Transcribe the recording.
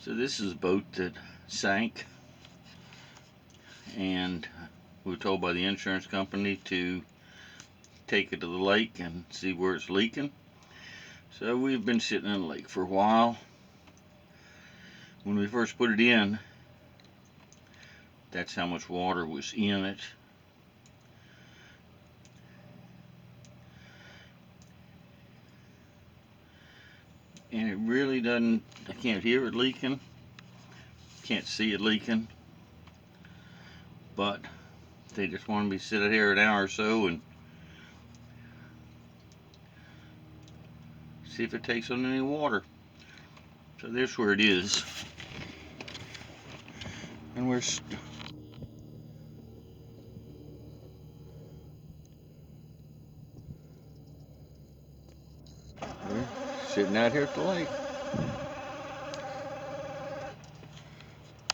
So this is a boat that sank, and we were told by the insurance company to take it to the lake and see where it's leaking. So we've been sitting in the lake for a while. When we first put it in, that's how much water was in it. And it really doesn't, I can't hear it leaking, can't see it leaking, but they just wanted me to sit out here an hour or so and see if it takes on any water. So there's where it is. And we're sitting out here at the lake.